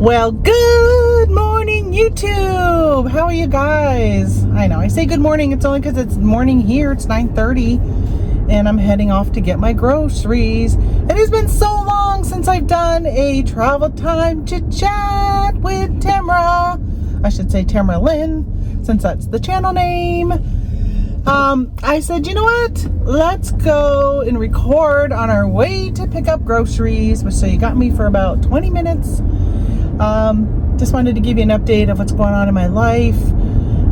Well, good morning, YouTube. How are you guys? I know I say good morning. It's only because it's morning here. It's 9:30 and I'm heading off to get my groceries. It has been so long since I've done a Travel Time Chit Chat with Tamara. I should say Tamara Lynn, since that's the channel name. I said, you know what? Let's go and record on our way to pick up groceries. So you got me for about 20 minutes. Just wanted to give you an update of what's going on in my life.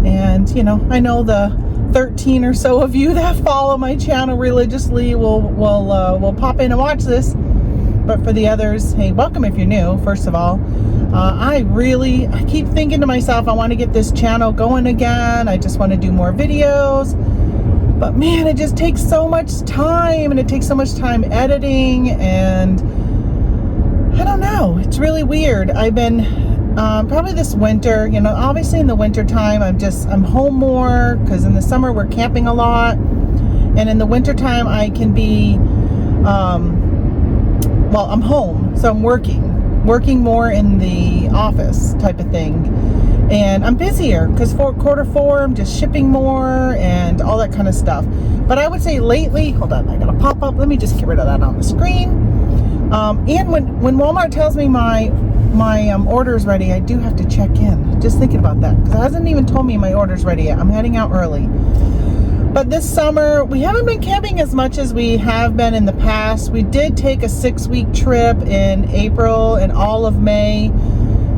And, you know, I know the 13 or so of you that follow my channel religiously will pop in and watch this. But for the others, hey, welcome if you're new, first of all. I keep thinking to myself, I want to get this channel going again. I just want to do more videos. But man, it just takes so much time, and it takes so much time editing, and I don't know. It's really weird. I've been probably this winter, you know, obviously in the winter time, I'm home more because in the summer we're camping a lot. And in the winter time I can be, well, I'm home. So I'm working more in the office type of thing. And I'm busier because for quarter four, I'm just shipping more and all that kind of stuff. But I would say lately, hold on, I gotta pop up. Let me just get rid of that on the screen. And when Walmart tells me my order's ready, I do have to check in. Just thinking about that, because it hasn't even told me my order's ready yet. I'm heading out early. But this summer, we haven't been camping as much as we have been in the past. We did take a 6-week trip in April and all of May,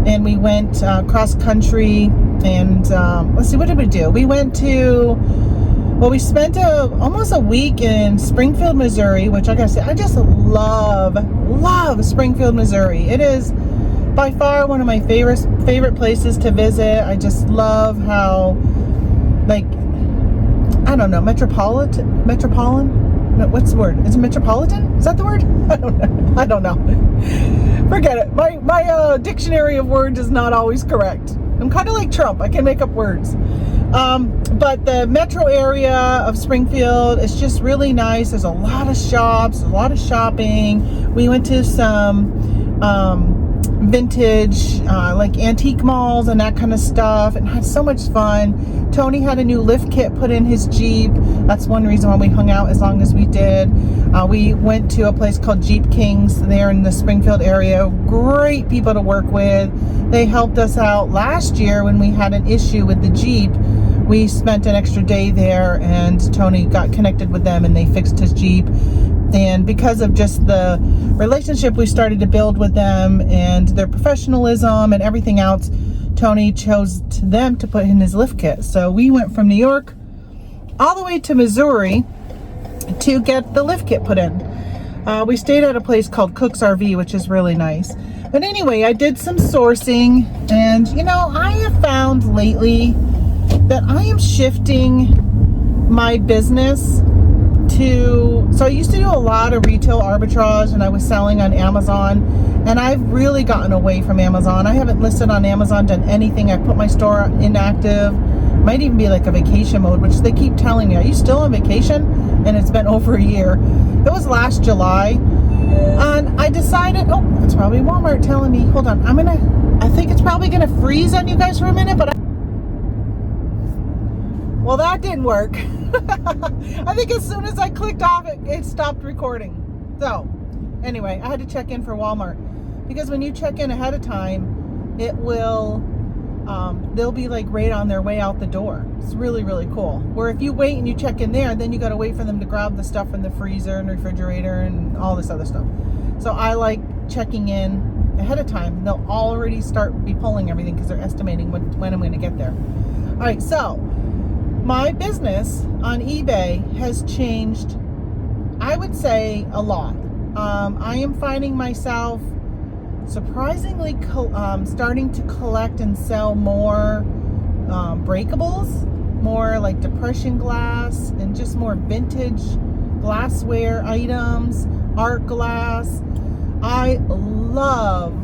and we went cross country. And let's see, what did we do? We went to, well, we spent almost a week in Springfield, Missouri, which I gotta say, I just love Springfield, Missouri. It is by far one of my favorite places to visit. I just love how, like, I don't know, metropolitan? No, what's the word? Is it metropolitan? Is that the word? I don't know. Forget it. My dictionary of words is not always correct. I'm kind of like Trump. I can make up words. But the metro area of Springfield is just really nice. There's a lot of shops, a lot of shopping. We went to some vintage, like antique malls and that kind of stuff, and had so much fun. Tony had a new lift kit put in his Jeep. That's one reason why we hung out as long as we did. We went to a place called Jeep Kings there in the Springfield area. Great people to work with. They helped us out last year when we had an issue with the Jeep. We spent an extra day there, and Tony got connected with them and they fixed his Jeep. And because of just the relationship we started to build with them and their professionalism and everything else, Tony chose them to put in his lift kit. So we went from New York all the way to Missouri to get the lift kit put in. We stayed at a place called Cook's RV, which is really nice. But anyway, I did some sourcing, and you know, I have found lately that I am shifting my business to, so I used to do a lot of retail arbitrage, and I was selling on Amazon, and I've really gotten away from Amazon. I haven't listed on Amazon, done anything. I put my store inactive. Might even be like a vacation mode, which they keep telling me, are you still on vacation? And it's been over a year. It was last July, and I decided, oh, that's probably Walmart telling me, hold on, I think it's probably gonna freeze on you guys for a minute, but well, that didn't work. I think as soon as I clicked off, it stopped recording. So anyway, I had to check in for Walmart, because when you check in ahead of time, it will, they'll be like right on their way out the door. It's really, really cool. Where if you wait and you check in there, then you got to wait for them to grab the stuff from the freezer and refrigerator and all this other stuff. So I like checking in ahead of time. They'll already be pulling everything because they're estimating when I'm going to get there. All right, so my business on eBay has changed, I would say, a lot. I am finding myself surprisingly starting to collect and sell more breakables, more like depression glass, and just more vintage glassware items, art glass. I love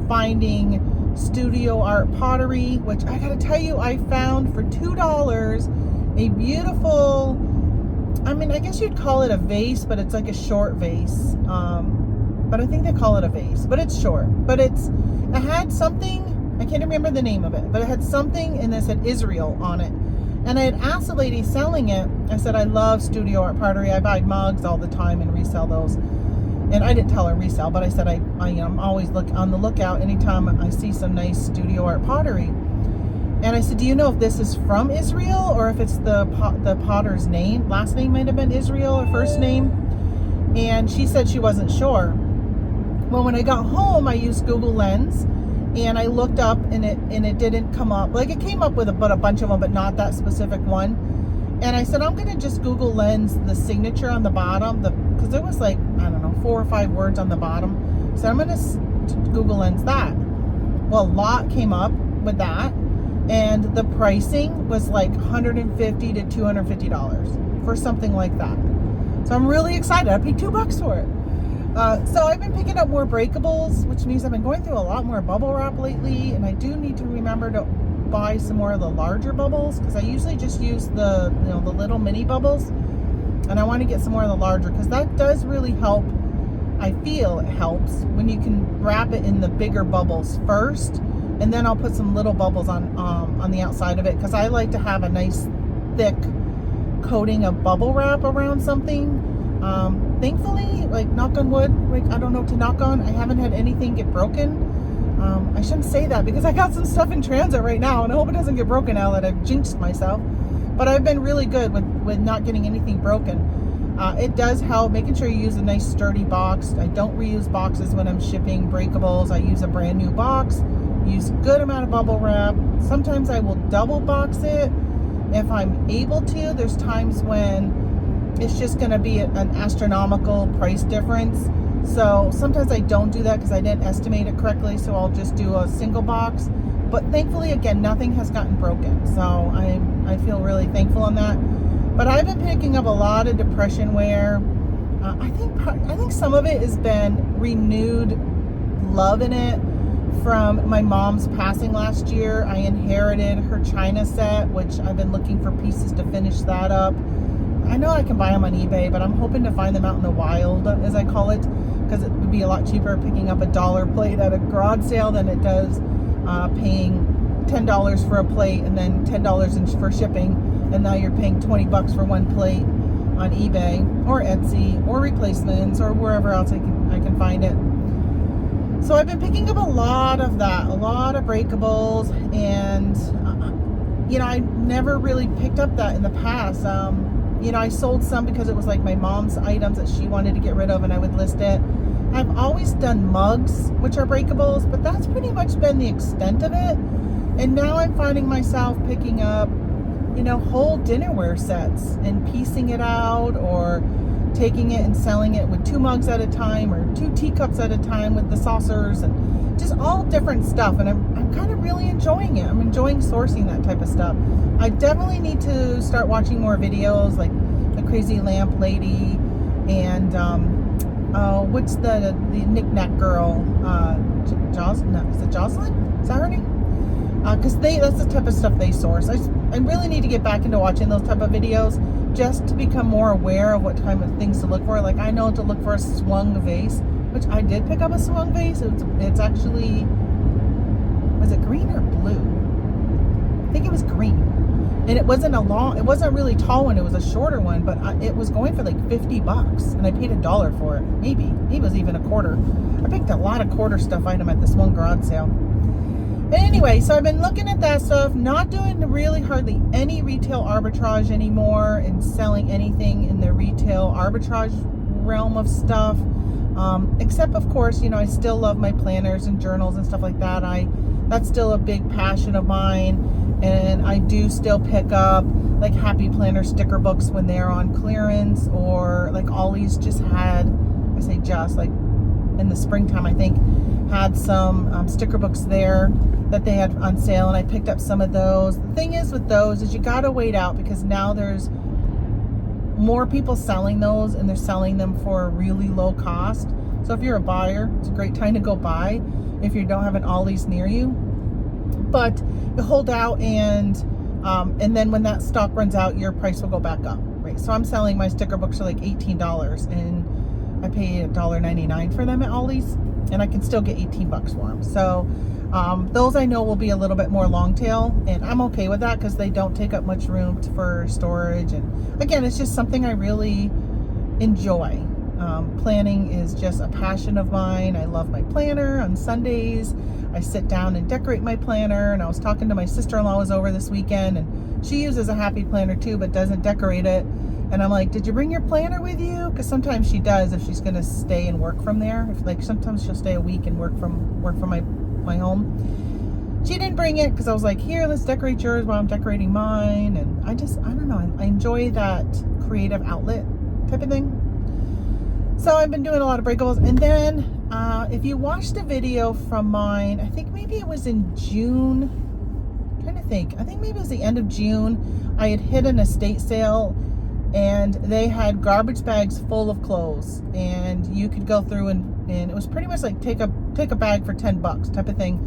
finding studio art pottery, which I gotta tell you, I found for $2 a beautiful, I mean, I guess you'd call it a vase, but it's like a short vase. But I think they call it a vase, but it's short. But it's, It had something, I can't remember the name of it, but it had something and it said Israel on it. And I had asked the lady selling it, I said, I love studio art pottery. I buy mugs all the time and resell those. And I didn't tell her resell, but I said I'm always on the lookout anytime I see some nice studio art pottery. And I said, do you know if this is from Israel or if it's the potter's name? Last name might have been Israel or first name. And she said she wasn't sure. Well, when I got home, I used Google Lens and I looked up and it didn't come up. Like it came up with a bunch of them, but not that specific one. And I said, I'm going to just Google Lens the signature on the bottom, because there was like, I don't know, 4 or 5 words on the bottom. So I'm going to Google Lens that. Well, a lot came up with that. And the pricing was like $150 to $250 for something like that. So I'm really excited. I paid $2 for it. So I've been picking up more breakables, which means I've been going through a lot more bubble wrap lately. And I do need to remember to buy some more of the larger bubbles, because I usually just use the little mini bubbles. And I want to get some more of the larger, because that does really help. I feel it helps when you can wrap it in the bigger bubbles first. And then I'll put some little bubbles on the outside of it, because I like to have a nice thick coating of bubble wrap around something. Thankfully, like knock on wood, like I don't know what to knock on, I haven't had anything get broken. I shouldn't say that because I got some stuff in transit right now and I hope it doesn't get broken now that I've jinxed myself. But I've been really good with not getting anything broken. It does help making sure you use a nice sturdy box. I don't reuse boxes when I'm shipping breakables. I use a brand new box. Use a good amount of bubble wrap. Sometimes I will double box it if I'm able to. There's times when it's just going to be an astronomical price difference. So sometimes I don't do that because I didn't estimate it correctly. So I'll just do a single box. But thankfully, again, nothing has gotten broken. So I feel really thankful on that. But I've been picking up a lot of depression wear. I think some of it has been renewed love in it. From my mom's passing last year, I inherited her china set, which I've been looking for pieces to finish that up. I know I can buy them on eBay, but I'm hoping to find them out in the wild, as I call it, because it would be a lot cheaper picking up a $1 plate at a garage sale than it does paying $10 for a plate and then $10 for shipping, and now you're paying $20 for one plate on eBay or Etsy or replacements or wherever else I can find it. So I've been picking up a lot of that, a lot of breakables, and I never really picked up that in the past. I sold some because it was like my mom's items that she wanted to get rid of, and I would list it. I've always done mugs, which are breakables, but that's pretty much been the extent of it. And now I'm finding myself picking up, whole dinnerware sets and piecing it out, or taking it and selling it with 2 mugs at a time or 2 teacups at a time with the saucers, and just all different stuff. And I'm kind of really enjoying it. I'm enjoying sourcing that type of stuff. I definitely need to start watching more videos like the Crazy Lamp Lady and what's the knick-knack girl, Jocelyn? Is it Jocelyn? Is that her name? Because that's the type of stuff they source. I really need to get back into watching those type of videos just to become more aware of what type of things to look for. Like I know to look for a swung vase, which I did pick up a swung vase. It's actually, was it green or blue? I think it was green. And it wasn't it wasn't really tall one, it was a shorter one, but it was going for like $50 and I paid $1 for it. Maybe it was even a quarter. I picked a lot of quarter stuff item at this one garage sale. Anyway, so I've been looking at that stuff, not doing really hardly any retail arbitrage anymore and selling anything in the retail arbitrage realm of stuff. Except, of course, I still love my planners and journals and stuff like that. That's still a big passion of mine. And I do still pick up like Happy Planner sticker books when they're on clearance, or like Ollie's just had, I say just, like in the springtime, I think, had some sticker books there that they had on sale, and I picked up some of those. The thing is with those is you gotta wait out, because now there's more people selling those, and they're selling them for a really low cost. So if you're a buyer, it's a great time to go buy if you don't have an Ollie's near you. But you hold out, and then when that stock runs out, your price will go back up, right? So I'm selling my sticker books for like $18, and I paid $1.99 for them at Ollie's. and I can still get 18 bucks for them. So those I know will be a little bit more long tail, and I'm okay with that because they don't take up much room for storage. And again, it's just something I really enjoy. Planning is just a passion of mine. I love my planner. On Sundays, I sit down and decorate my planner. And I was talking to my sister-in-law was over this weekend, and she uses a happy planner too, but doesn't decorate it. And I'm like, did you bring your planner with you? Because sometimes she does if she's gonna stay and work from there. Like sometimes she'll stay a week and work from my home. She didn't bring it because I was like, here, let's decorate yours while I'm decorating mine. And I don't know, I enjoy that creative outlet type of thing. So I've been doing a lot of breakables. And then if you watched a video from mine, I think maybe it was in June. I'm trying to think. I think maybe it was the end of June. I had hit an estate sale, and they had garbage bags full of clothes, and you could go through and it was pretty much like take a bag for 10 bucks type of thing.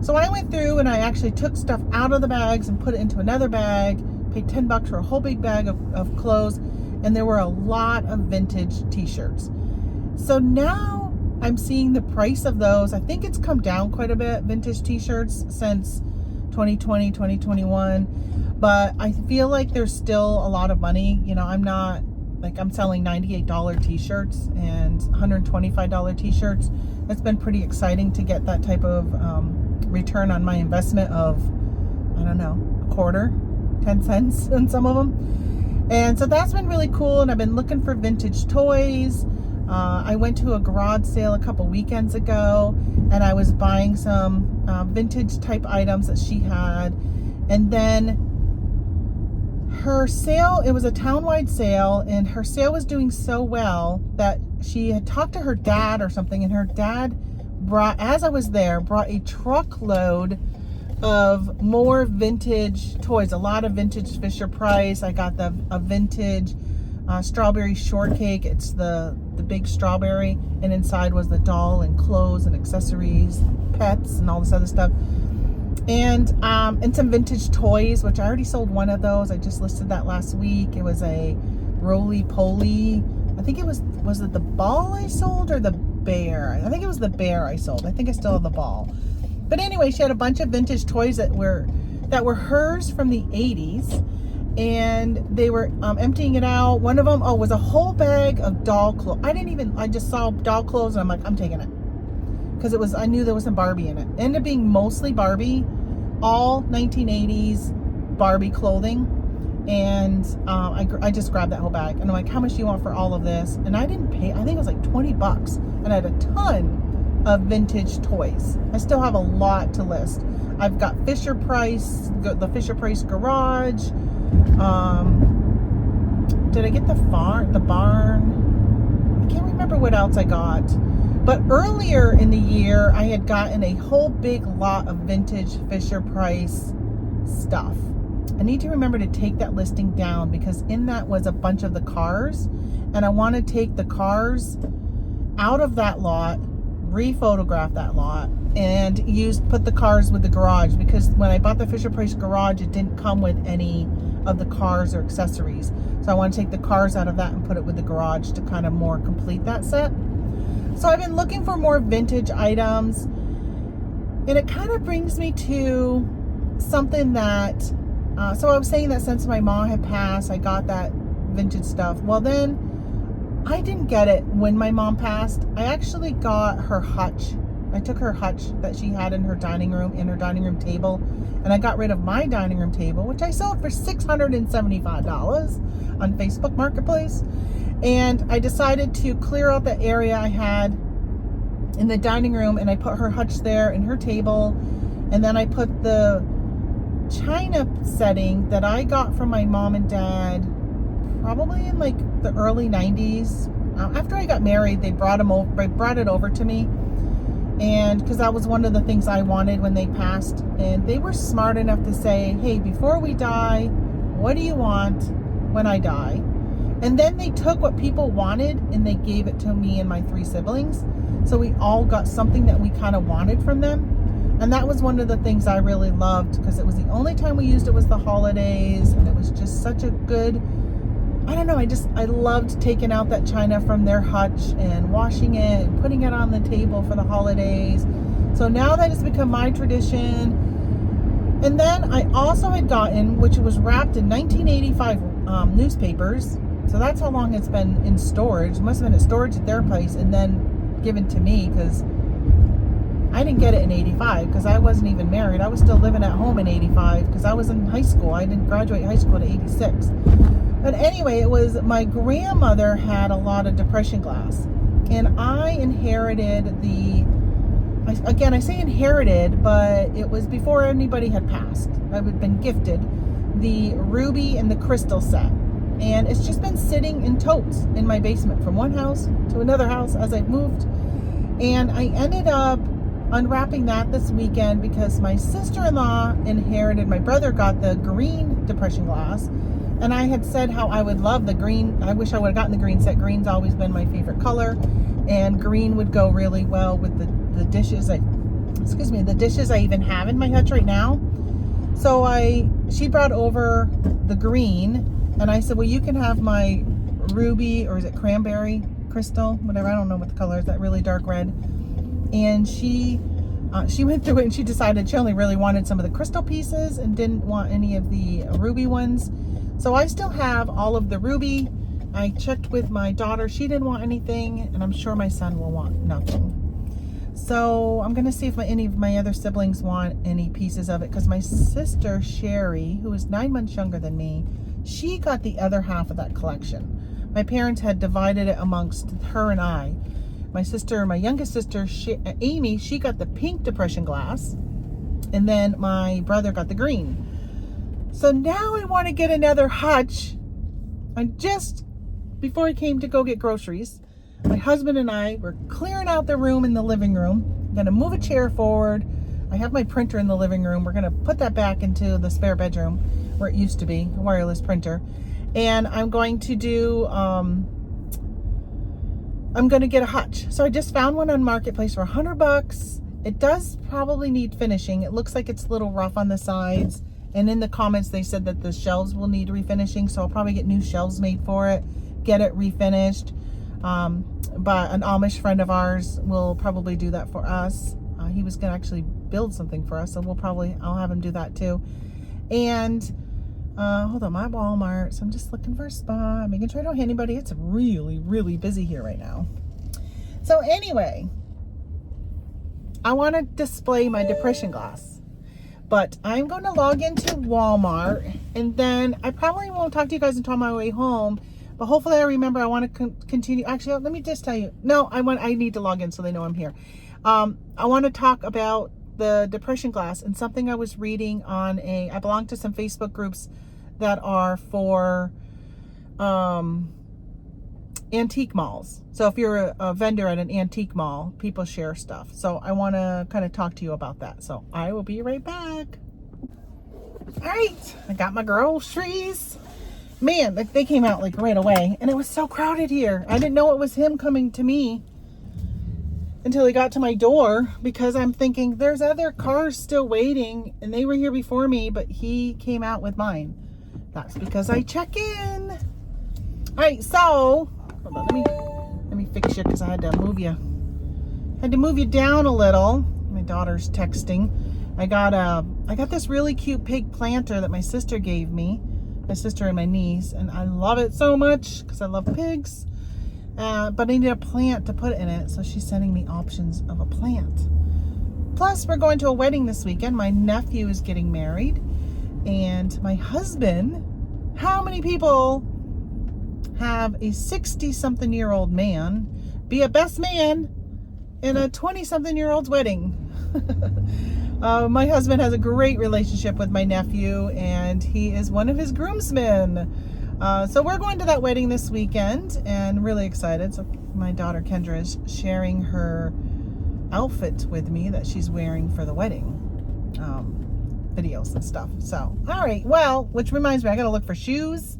So I went through and I actually took stuff out of the bags and put it into another bag, paid 10 bucks for a whole big bag of clothes. And there were a lot of vintage t-shirts. So now I'm seeing the price of those. I think it's come down quite a bit, vintage t-shirts, since 2020, 2021. But I feel like there's still a lot of money. You know, I'm selling $98 t-shirts and $125 t-shirts. It's been pretty exciting to get that type of return on my investment of, I don't know, a quarter, 10 cents on some of them. And so that's been really cool, and I've been looking for vintage toys. I went to a garage sale a couple weekends ago, and I was buying some vintage type items that she had. And then her sale, it was a town-wide sale, and her sale was doing so well that she had talked to her dad or something, and her dad as I was there, brought a truckload of more vintage toys, a lot of vintage Fisher Price. I got a vintage strawberry shortcake. It's the big strawberry, and inside was the doll and clothes and accessories, pets, and all this other stuff. And some vintage toys, which I already sold one of those. I just listed that last week. It was a roly-poly. I think it was it the ball I sold or the bear? I think it was the bear I sold. I think I still have the ball. But anyway, she had a bunch of vintage toys that were hers from the 80s, and they were emptying it out. One of them, was a whole bag of doll clothes. I just saw doll clothes, and I'm like, I'm taking it. Because I knew there was some Barbie in it. It ended up being mostly Barbie, all 1980s Barbie clothing. And I just grabbed that whole bag. And I'm like, how much do you want for all of this? And I didn't pay, I think it was like 20 bucks. And I had a ton of vintage toys. I still have a lot to list. I've got Fisher Price, the Fisher Price garage. Did I get the barn? I can't remember what else I got. But earlier in the year, I had gotten a whole big lot of vintage Fisher Price stuff. I need to remember to take that listing down, because in that was a bunch of the cars, and I want to take the cars out of that lot, re-photograph that lot, and put the cars with the garage, because when I bought the Fisher Price garage, it didn't come with any of the cars or accessories. So I want to take the cars out of that and put it with the garage to kind of more complete that set. So I've been looking for more vintage items, and it kind of brings me to something that, so I was saying that since my mom had passed, I got that vintage stuff. Well, then I didn't get it when my mom passed. I actually got her hutch. I took her hutch that she had in her dining room table, and I got rid of my dining room table, which I sold for $675 on Facebook Marketplace. And I decided to clear out the area I had in the dining room, and I put her hutch there and her table. And then I put the china setting that I got from my mom and dad probably in like the early 90s. After I got married, they brought it over to me. And because that was one of the things I wanted when they passed. And they were smart enough to say, hey, before we die, what do you want when I die? And then they took what people wanted and they gave it to me and my 3 siblings. So we all got something that we kind of wanted from them. And that was one of the things I really loved, because it was the only time we used it was the holidays. And it was just such a good I don't know, I loved taking out that china from their hutch and washing it and putting it on the table for the holidays. So now that has become my tradition. And then I also had gotten, which was wrapped in 1985 newspapers. So that's how long it's been in storage. It must have been in storage at their place and then given to me, because I didn't get it in 85 because I wasn't even married. I was still living at home in 85 because I was in high school. I didn't graduate high school to 86. But anyway, it was, my grandmother had a lot of depression glass. And I inherited I say inherited, but it was before anybody had passed. I had been gifted the ruby and the crystal set. And it's just been sitting in totes in my basement from one house to another house as I've moved. And I ended up unwrapping that this weekend because my sister-in-law inherited, my brother got the green depression glass. And I had said how I would love the green. I wish I would have gotten the green set. Green's always been my favorite color. And green would go really well with the dishes. The dishes I even have in my hutch right now. So she brought over the green, and I said, well, you can have my ruby, or is it cranberry crystal, whatever, I don't know what the color is, that really dark red. And she went through it and she decided she only really wanted some of the crystal pieces and didn't want any of the ruby ones. So I still have all of the ruby. I checked with my daughter. She didn't want anything, and I'm sure my son will want nothing. So I'm going to see if any of my other siblings want any pieces of it, because my sister, Sherry, who is 9 months younger than me, she got the other half of that collection. My parents had divided it amongst her and I. My youngest sister, Amy, she got the pink depression glass, and then my brother got the green. So now I want to get another hutch. Before I came to go get groceries, my husband and I were clearing out the room in the living room. I'm going to move a chair forward. I have my printer in the living room. We're going to put that back into the spare bedroom where it used to be, a wireless printer. And I'm going to get a hutch. So I just found one on Marketplace for $100. It does probably need finishing. It looks like it's a little rough on the sides. And in the comments, they said that the shelves will need refinishing. So I'll probably get new shelves made for it, get it refinished. But an Amish friend of ours will probably do that for us. He was going to actually build something for us. So I'll have him do that too. And, hold on, my Walmart. So I'm just looking for a spot, making sure I don't hit anybody. It's really, really busy here right now. So anyway, I want to display my depression glass, but I'm going to log into Walmart, and then I probably won't talk to you guys until my way home. But hopefully I remember I want to continue. Actually, let me just tell you. No, I need to log in so they know I'm here. I want to talk about the depression glass and something I was reading on I belong to some Facebook groups that are for antique malls. So if you're a vendor at an antique mall, people share stuff. So I want to kind of talk to you about that. So I will be right back. All right, I got my groceries. Man, they came out like right away, and it was so crowded here. I didn't know it was him coming to me until he got to my door, because I'm thinking there's other cars still waiting, and they were here before me, but he came out with mine. That's because I check in. All right, so hold on, let me fix you because I had to move you. Had to move you down a little. My daughter's texting. I got this really cute pig planter that my sister gave me. My sister and my niece, and I love it so much because I love pigs, but I need a plant to put in it, so she's sending me options of a plant. Plus, we're going to a wedding this weekend. My nephew is getting married, and my husband, how many people have a 60-something-year-old man be a best man in a 20-something-year-old's wedding? My husband has a great relationship with my nephew, and he is one of his groomsmen. So we're going to that wedding this weekend, and really excited. So my daughter Kendra is sharing her outfit with me that she's wearing for the wedding videos and stuff. So, all right. Well, which reminds me, I got to look for shoes.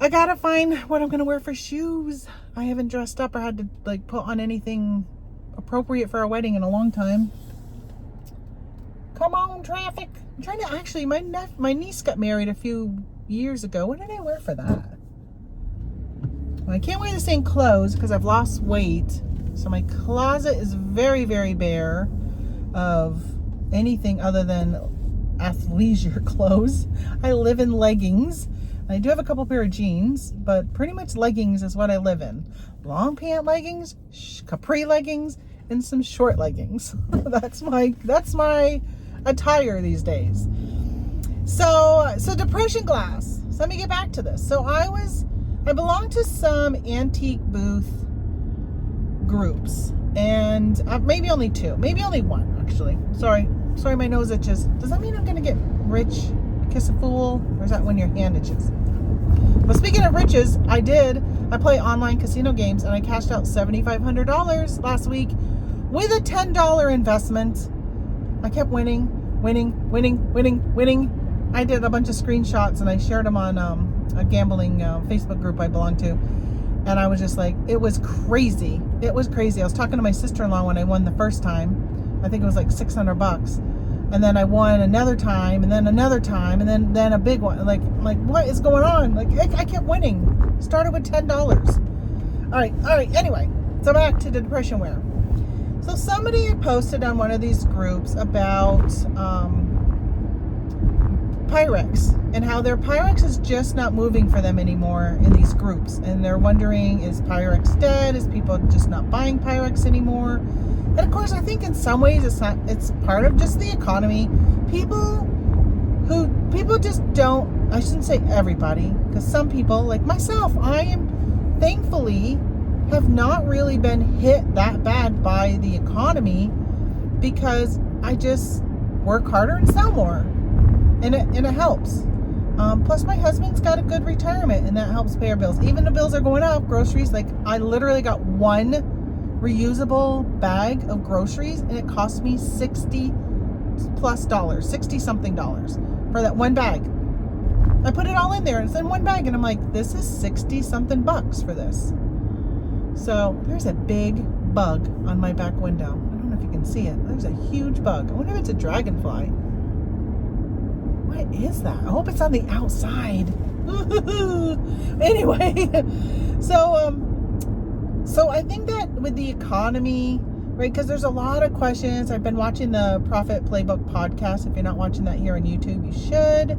I got to find what I'm going to wear for shoes. I haven't dressed up or had to put on anything appropriate for a wedding in a long time. Come on, traffic. I'm trying to my niece got married a few years ago. What did I wear for that? Well, I can't wear the same clothes because I've lost weight. So my closet is very, very bare of anything other than athleisure clothes. I live in leggings. I do have a couple pair of jeans, but pretty much leggings is what I live in. Long pant leggings, capri leggings, and some short leggings. That's my attire these days. So depression glass. So let me get back to this. So I belong to some antique booth groups, and maybe only two, maybe only one actually. Sorry, my nose itches. Does that mean I'm gonna get rich? Kiss a fool? Or is that when your hand itches? But speaking of riches, I play online casino games, and I cashed out $7,500 last week with a $10 investment. I kept winning. I did a bunch of screenshots and I shared them on a gambling Facebook group I belong to. And I was just like, it was crazy. I was talking to my sister-in-law when I won the first time. I think it was like $600. And then I won another time, and then another time, and then a big one. Like what is going on? Like I kept winning. Started with $10. All right. Anyway, so back to the depression wear. So somebody had posted on one of these groups about Pyrex and how their Pyrex is just not moving for them anymore in these groups. And they're wondering, is Pyrex dead? Is people just not buying Pyrex anymore? And of course, I think in some ways it's part of just the economy. People just don't, I shouldn't say everybody, because some people, like myself, I am thankfully have not really been hit that bad by the economy because I just work harder and sell more. And it helps. Plus my husband's got a good retirement, and that helps pay our bills. Even the bills are going up, groceries, like I literally got one reusable bag of groceries and it cost me $60 something for that one bag. I put it all in there and it's in one bag, and I'm like, this is 60 something bucks for this. So there's a big bug on my back window. I don't know if you can see it. There's a huge bug. I wonder if it's a dragonfly. What is that? I hope it's on the outside. Anyway, so I think that with the economy, right, because there's a lot of questions. I've been watching the Profit Playbook podcast. If you're not watching that here on YouTube, you should.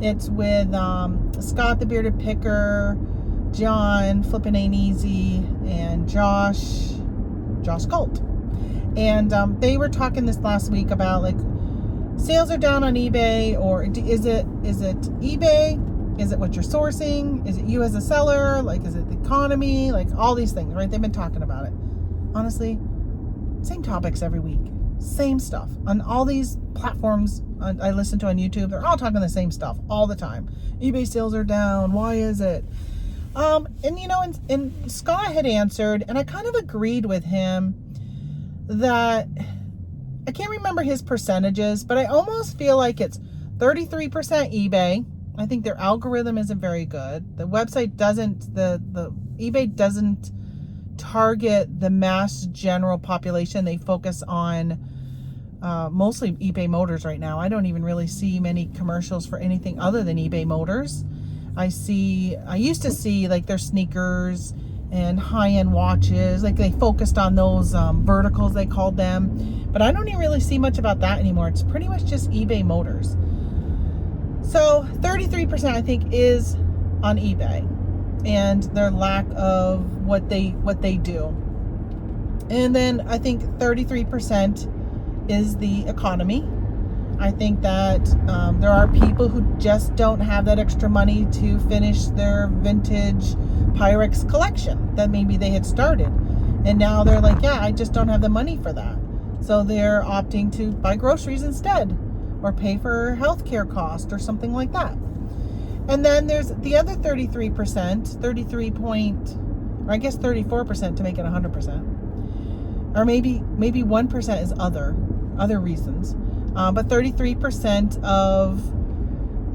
It's with Scott the Bearded Picker, John Flippin' Ain't Easy, and Josh Galt. And they were talking this last week about like sales are down on eBay, or is it eBay? Is it what you're sourcing? Is it you as a seller? Like, is it the economy? Like all these things, right? They've been talking about it. Honestly, same topics every week, same stuff on all these platforms I listen to on YouTube. They're all talking the same stuff all the time. eBay sales are down. Why is it? And you know, and Scott had answered, and I kind of agreed with him that I can't remember his percentages, but I almost feel like it's 33% eBay. I think their algorithm isn't very good. The website doesn't, the eBay doesn't target the mass general population. They focus on mostly eBay Motors right now. I don't even really see many commercials for anything other than eBay Motors. I used to see like their sneakers and high-end watches, like they focused on those verticals, they called them, but I don't even really see much about that anymore. It's pretty much just eBay Motors. So 33% I think is on eBay and their lack of what they do. And then I think 33% is the economy. I think that there are people who just don't have that extra money to finish their vintage Pyrex collection that maybe they had started. And now they're like, yeah, I just don't have the money for that. So they're opting to buy groceries instead or pay for healthcare costs or something like that. And then there's the other 33%, 34% to make it 100%. Or maybe 1% is other reasons. But 33% of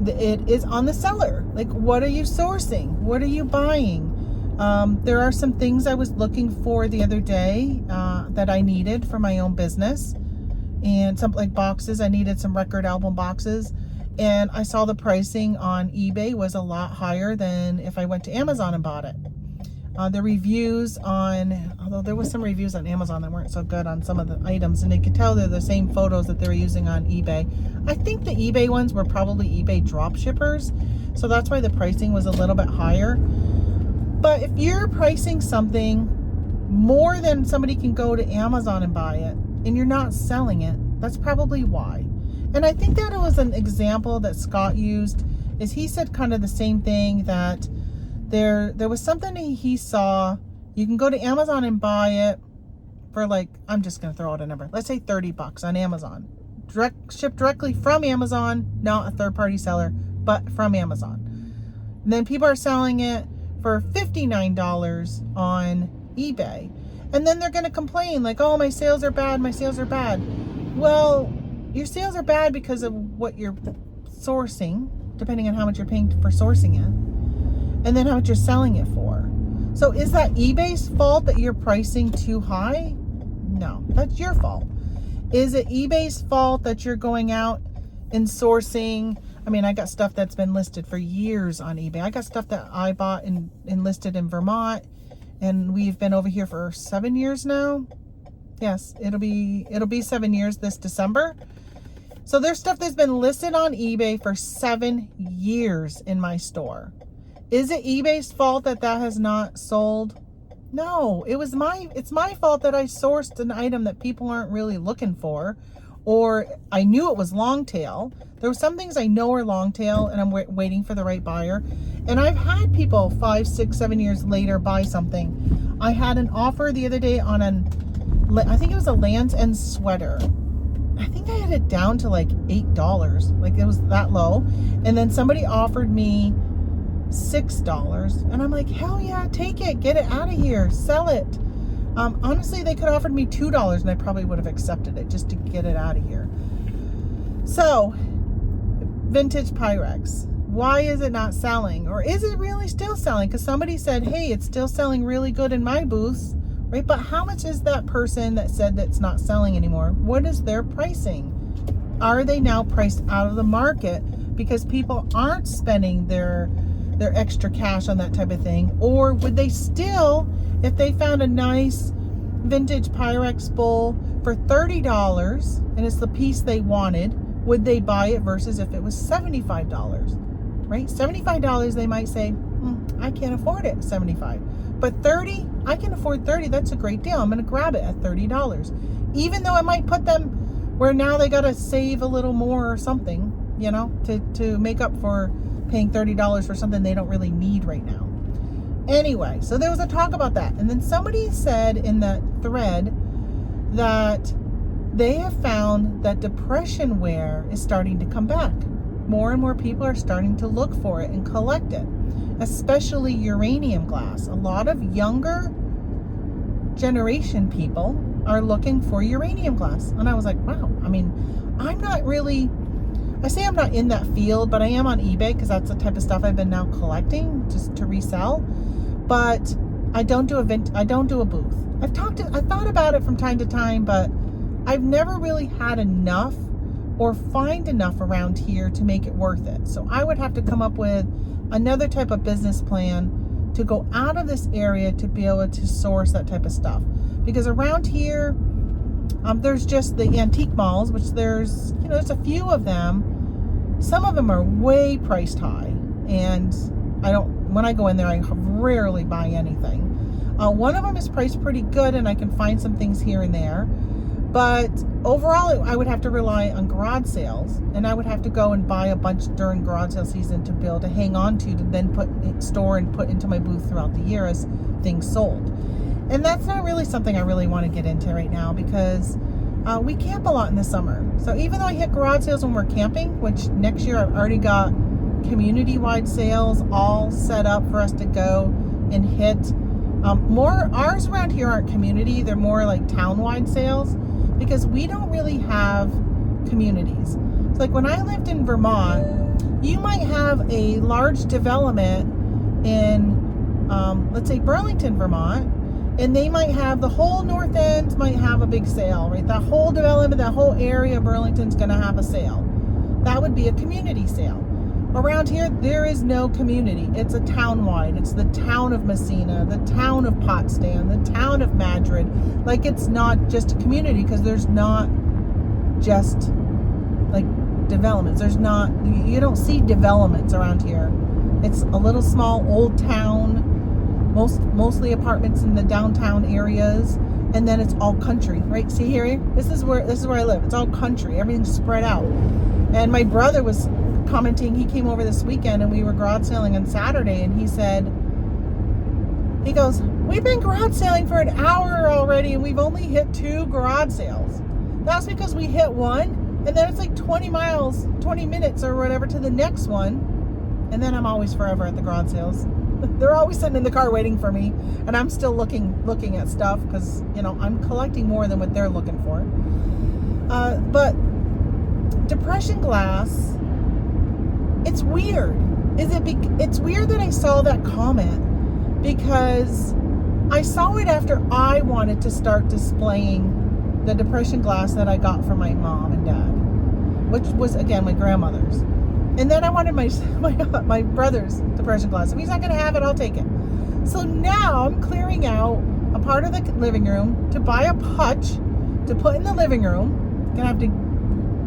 it is on the seller. Like, what are you sourcing? What are you buying? There are some things I was looking for the other day that I needed for my own business. And some like boxes. I needed some record album boxes. And I saw the pricing on eBay was a lot higher than if I went to Amazon and bought it. The reviews on, although there was some reviews on Amazon that weren't so good on some of the items, and you could tell they're the same photos that they were using on eBay. I think the eBay ones were probably eBay drop shippers, so that's why the pricing was a little bit higher. But if you're pricing something more than somebody can go to Amazon and buy it, and you're not selling it, that's probably why. And I think that it was an example that Scott used, is he said kind of the same thing, that there was something he saw. You can go to Amazon and buy it for, like, I'm just going to throw out a number. Let's say $30 on Amazon. Shipped directly from Amazon, not a third-party seller, but from Amazon. And then people are selling it for $59 on eBay. And then they're going to complain like, oh, my sales are bad, my sales are bad. Well, your sales are bad because of what you're sourcing, depending on how much you're paying for sourcing it, and then how much you're selling it for. So is that eBay's fault that you're pricing too high? No, that's your fault. Is it eBay's fault that you're going out and sourcing? I mean, I got stuff that's been listed for years on eBay. I got stuff that I bought and listed in Vermont, and we've been over here for 7 years now. Yes, it'll be 7 years this December. So there's stuff that's been listed on eBay for 7 years in my store. Is it eBay's fault that has not sold? No, it's my fault that I sourced an item that people aren't really looking for, or I knew it was long tail. There were some things I know are long tail, and I'm waiting for the right buyer. And I've had people 5, 6, 7 years later buy something. I had an offer the other day on I think it was a Land's End sweater. I think I had it down to like $8, like it was that low. And then somebody offered me $6, and I'm like, hell yeah, take it, get it out of here, sell it. Honestly, they could have offered me $2 and I probably would have accepted it just to get it out of here. So, vintage Pyrex, why is it not selling? Or is it really still selling? Because somebody said, hey, it's still selling really good in my booths, right? But how much is that person that said that's not selling anymore? What is their pricing? Are they now priced out of the market because people aren't spending their extra cash on that type of thing? Or would they still, if they found a nice vintage Pyrex bowl for $30 and it's the piece they wanted, would they buy it versus if it was $75, right? $75, they might say, I can't afford it, $75. But $30, I can afford $30. That's a great deal. I'm going to grab it at $30. Even though it might put them where now they got to save a little more or something, you know, to make up for paying $30 for something they don't really need right now. Anyway, so there was a talk about that. And then somebody said in that thread that they have found that depression wear is starting to come back. More and more people are starting to look for it and collect it, especially uranium glass. A lot of younger generation people are looking for uranium glass. And I was like, wow. I mean, I say I'm not in that field, but I am on eBay because that's the type of stuff I've been now collecting just to resell. But I don't do a booth. I've thought about it from time to time, but I've never really had enough or find enough around here to make it worth it. So I would have to come up with another type of business plan to go out of this area to be able to source that type of stuff. Because around here, there's just the antique malls, which there's a few of them. Some of them are way priced high, and when I go in there, I rarely buy anything. One of them is priced pretty good, and I can find some things here and there. But overall, I would have to rely on garage sales, and I would have to go and buy a bunch during garage sale season to be able to hang on to then store and put into my booth throughout the year as things sold. And that's not really something I really want to get into right now, because we camp a lot in the summer. So even though I hit garage sales when we're camping, which next year I've already got community-wide sales all set up for us to go and hit. Ours around here aren't community, they're more like town-wide sales, because we don't really have communities. So like when I lived in Vermont, you might have a large development in, let's say Burlington, Vermont, and they might have the whole north end might have a big sale, right? That whole development, that whole area of Burlington's going to have a sale. that would be a community sale. Around here, there is no community. It's a town-wide. It's the town of Messina, the town of Potsdam, the town of Madrid. Like, it's not just a community, because there's not just like developments. You don't see developments around here. It's a little small old town, mostly apartments in the downtown areas, and then it's all country, right? See here, this is where I live. It's all country. Everything's spread out. And my brother was commenting, he came over this weekend and we were garage sailing on Saturday, and he goes, we've been garage sailing for an hour already and we've only hit 2 garage sales. That's because we hit one, and then it's like 20 minutes or whatever to the next one, and then I'm always forever at the garage sales. They're always sitting in the car waiting for me, and I'm still looking at stuff, because I'm collecting more than what they're looking for. But depression glass, it's weird. It's weird that I saw that comment, because I saw it after I wanted to start displaying the depression glass that I got from my mom and dad, which was, again, my grandmother's. And then I wanted my brother's depression glass. If he's not going to have it, I'll take it. So now I'm clearing out a part of the living room to buy a hutch to put in the living room. Gonna have to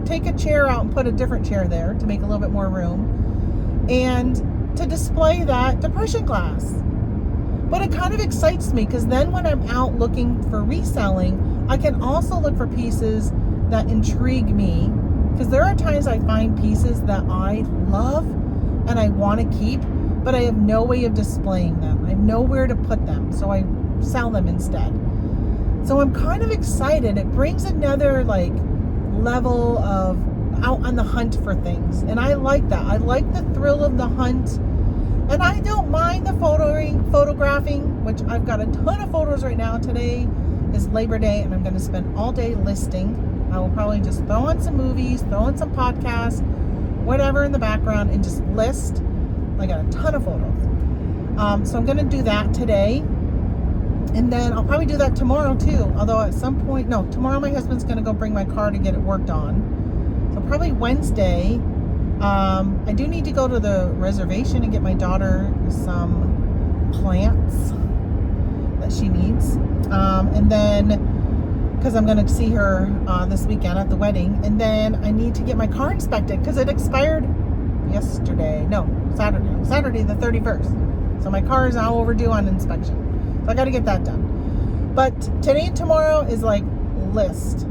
take a chair out and put a different chair there to make a little bit more room, and to display that depression glass. But it kind of excites me, because then when I'm out looking for reselling, I can also look for pieces that intrigue me, because there are times I find pieces that I love and I want to keep, but I have no way of displaying them. I have nowhere to put them, so I sell them instead. So I'm kind of excited. It brings another level of out on the hunt for things, and I like that. I like the thrill of the hunt, and I don't mind the photographing, which I've got a ton of photos right now. Today is Labor Day, and I'm going to spend all day listing. I will probably just throw on some movies, throw on some podcasts, whatever in the background, and just list. I got a ton of photos. So I'm going to do that today. And then I'll probably do that tomorrow too. Although at some point, no, tomorrow my husband's going to go bring my car to get it worked on. So probably Wednesday. I do need to go to the reservation and get my daughter some plants that she needs. And then, because I'm going to see her this weekend at the wedding. And then I need to get my car inspected, because it expired Saturday the 31st. So my car is now overdue on inspection. So I got to get that done. But today and tomorrow is list.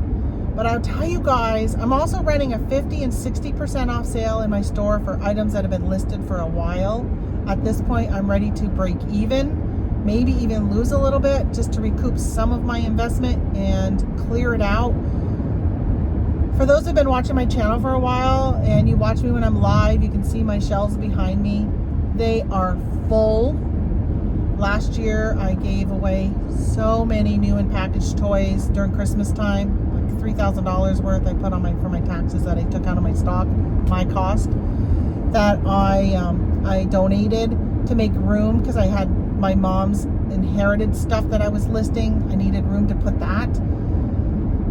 But I'll tell you guys, I'm also running a 50 and 60% off sale in my store for items that have been listed for a while. At this point, I'm ready to break even, maybe even lose a little bit, just to recoup some of my investment and clear it out. For those who've been watching my channel for a while, and you watch me when I'm live, you can see my shelves behind me. They are full. Last year, I gave away so many new and packaged toys during Christmas time, $3,000 worth I put on for my taxes that I took out of my stock, my cost, that I donated to make room, because I had my mom's inherited stuff that I was listing. I needed room to put that.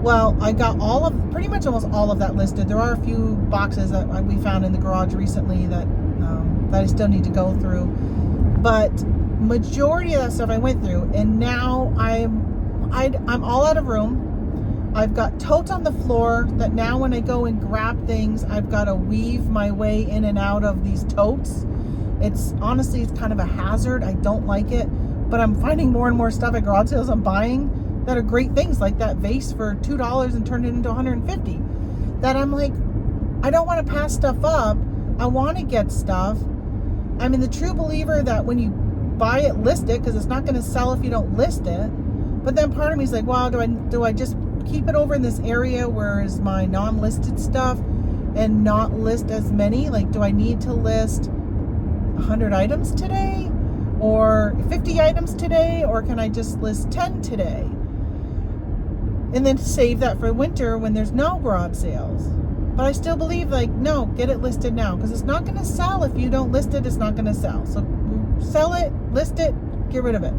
Well, I got pretty much almost all of that listed. There are a few boxes that we found in the garage recently that I still need to go through, but majority of that stuff I went through, and now I'm all out of room. I've got totes on the floor that now when I go and grab things, I've got to weave my way in and out of these totes. It's kind of a hazard. I don't like it, but I'm finding more and more stuff at garage sales I'm buying that are great things, like that vase for $2 and turned it into $150. That I'm like, I don't want to pass stuff up. I want to get stuff. I'm in the true believer that when you buy it, list it, because it's not going to sell if you don't list it. But then part of me is like, well, do I just keep it over in this area where is my non-listed stuff and not list as many? Do I need to list 100 items today or 50 items today, or can I just list 10 today and then save that for winter when there's no garage sales? But I still believe no, get it listed now, because it's not going to sell if you don't list it. It's not going to sell. So sell it, list it, get rid of it.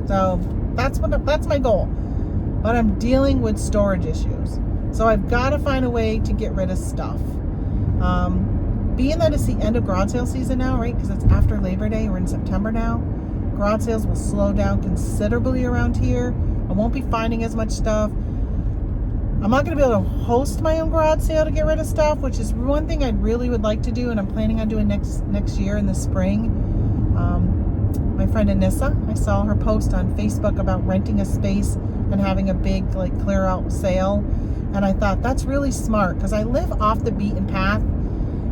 So that's my goal. But I'm dealing with storage issues. So I've got to find a way to get rid of stuff. Being that it's the end of garage sale season now, right? Because it's after Labor Day. We're in September now. Garage sales will slow down considerably around here. I won't be finding as much stuff. I'm not going to be able to host my own garage sale to get rid of stuff, which is one thing I really would like to do, and I'm planning on doing next year in the spring. My friend Anissa, I saw her post on Facebook about renting a space and having a big like clear out sale, and I thought that's really smart because I live off the beaten path.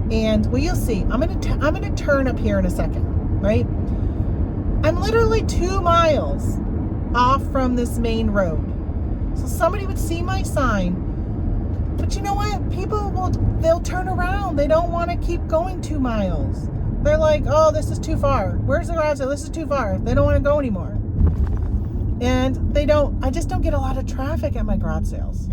And well, you'll see. I'm gonna turn up here in a second, right? I'm literally 2 miles off from this main road. So somebody would see my sign. But you know what? They'll turn around. They don't want to keep going 2 miles. They're like, oh, this is too far. Where's the garage sale? This is too far. They don't want to go anymore. And I just don't get a lot of traffic at my garage sales.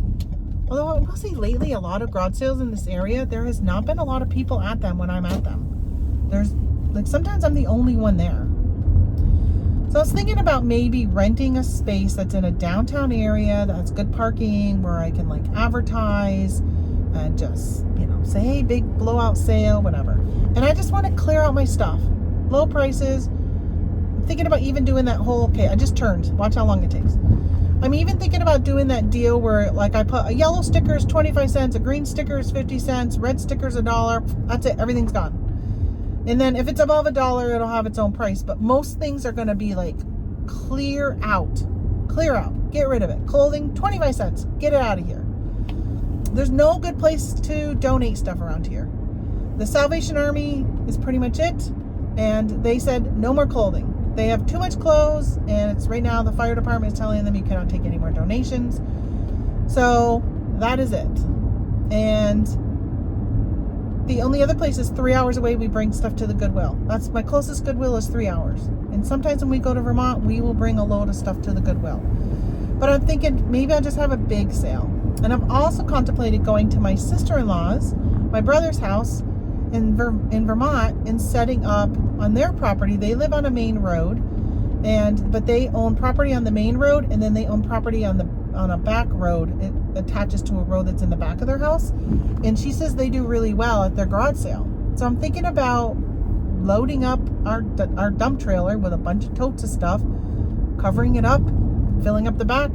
Although I will say lately, a lot of garage sales in this area, there has not been a lot of people at them when I'm at them. There's, like, sometimes I'm the only one there. So I was thinking about maybe renting a space that's in a downtown area that's good parking, where I can, like, advertise and just, you know, say, hey, big blowout sale, whatever. And I just want to clear out my stuff. Low prices. I'm thinking about even doing that whole, okay, I just turned. Watch how long it takes. I'm even thinking about doing that deal where, like, I put a yellow sticker is 25 cents, a green sticker is 50 cents, red sticker is $1. That's it. Everything's gone. And then if it's above $1, it'll have its own price. But most things are going to be like clear out, get rid of it. Clothing, 25 cents, get it out of here. There's no good place to donate stuff around here. The Salvation Army is pretty much it. And they said no more clothing. They have too much clothes, and it's right now the fire department is telling them you cannot take any more donations. So that is it. And the only other place is 3 hours away. We bring stuff to the Goodwill. That's my closest Goodwill is 3 hours. And sometimes when we go to Vermont, we will bring a load of stuff to the Goodwill. But I'm thinking maybe I'll just have a big sale. And I've also contemplated going to my sister-in-law's, my brother's house in Vermont, and setting up on their property. They live on a main road, but they own property on the main road, and then they own property on a back road. It attaches to a road that's in the back of their house. And she says they do really well at their garage sale. So I'm thinking about loading up our dump trailer with a bunch of totes of stuff, covering it up, filling up the back,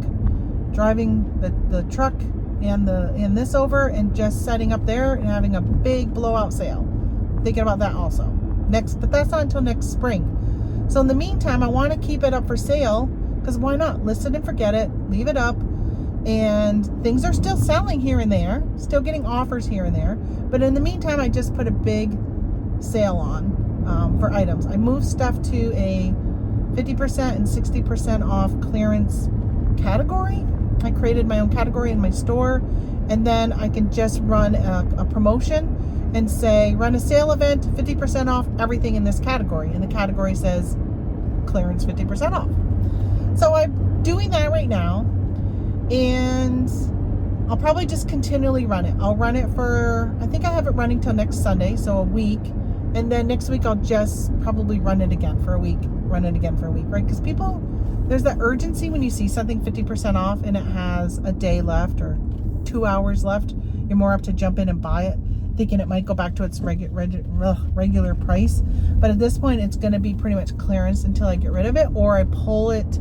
driving the truck and this over, and just setting up there and having a big blowout sale. Thinking about that also. But that's not until next spring. So in the meantime, I want to keep it up for sale, because why not? List it and forget it. Leave it up. And things are still selling here and there. Still getting offers here and there. But in the meantime, I just put a big sale on for items. I moved stuff to a 50% and 60% off clearance category. I created my own category in my store, and then I can just run a promotion and say, run a sale event, 50% off everything in this category. And the category says clearance 50% off. So I'm doing that right now, and I'll probably just continually run it. I'll run it for, I think I have it running till next Sunday, so a week. And then next week I'll just probably run it again for a week, right? Because people, there's that urgency when you see something 50% off and it has a day left or 2 hours left. You're more apt to jump in and buy it, thinking it might go back to its regular price. But at this point, it's going to be pretty much clearance until I get rid of it, or I pull it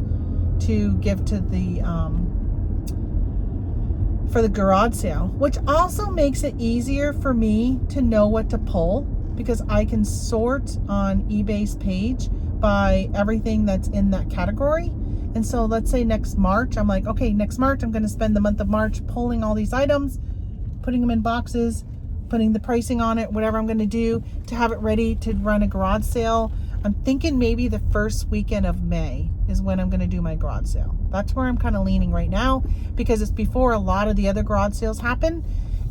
to give to the for the garage sale, which also makes it easier for me to know what to pull, because I can sort on eBay's page by everything that's in that category. And so let's say next March, I'm like, okay, next March, I'm going to spend the month of March pulling all these items, putting them in boxes, putting the pricing on it, whatever I'm going to do to have it ready to run a garage sale. I'm thinking maybe the first weekend of May is when I'm going to do my garage sale. That's where I'm kind of leaning right now, because it's before a lot of the other garage sales happen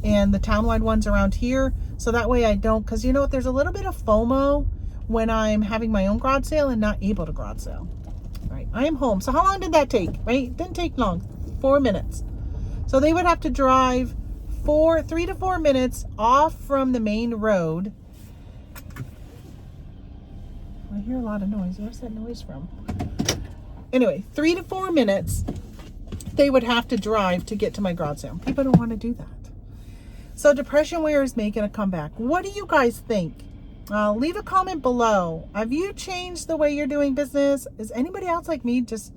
and the townwide ones around here. So that way I don't, because you know what, there's a little bit of FOMO when I'm having my own garage sale and not able to garage sale. All right, I am home. So how long did that take, right? It didn't take long, 4 minutes. So they would have to drive 3 to 4 minutes off from the main road. I hear a lot of noise. Where's that noise from? Anyway, 3 to 4 minutes they would have to drive to get to my garage sale. People don't want to do that. So depression wear is making a comeback. What do you guys think? Leave a comment below. Have you changed the way you're doing business? Is anybody else like me, just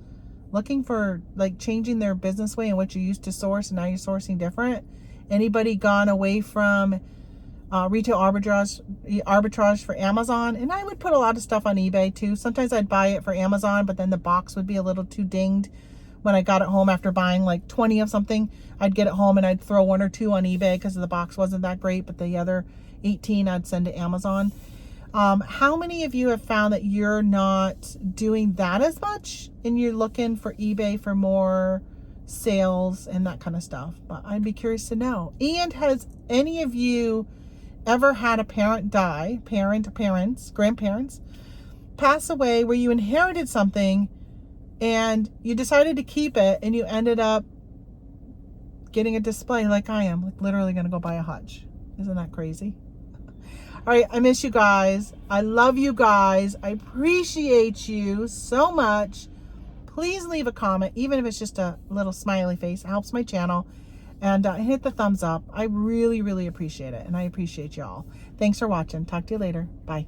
looking for like changing their business way and what you used to source and now you're sourcing different? Anybody gone away from retail arbitrage for Amazon? And I would put a lot of stuff on eBay too. Sometimes I'd buy it for Amazon, but then the box would be a little too dinged when I got it home after buying like 20 of something. I'd get it home and I'd throw 1 or 2 on eBay because the box wasn't that great, but the other 18 I'd send to Amazon. How many of you have found that you're not doing that as much and you're looking for eBay for more sales and that kind of stuff? But I'd be curious to know. And has any of you ever had a parent die, parents, grandparents, pass away where you inherited something and you decided to keep it and you ended up getting a display like I am, like literally going to go buy a hutch? Isn't that crazy? All right, I miss you guys. I love you guys. I appreciate you so much. Please leave a comment, even if it's just a little smiley face. It helps my channel. And hit the thumbs up. I really, really appreciate it. And I appreciate y'all. Thanks for watching. Talk to you later. Bye.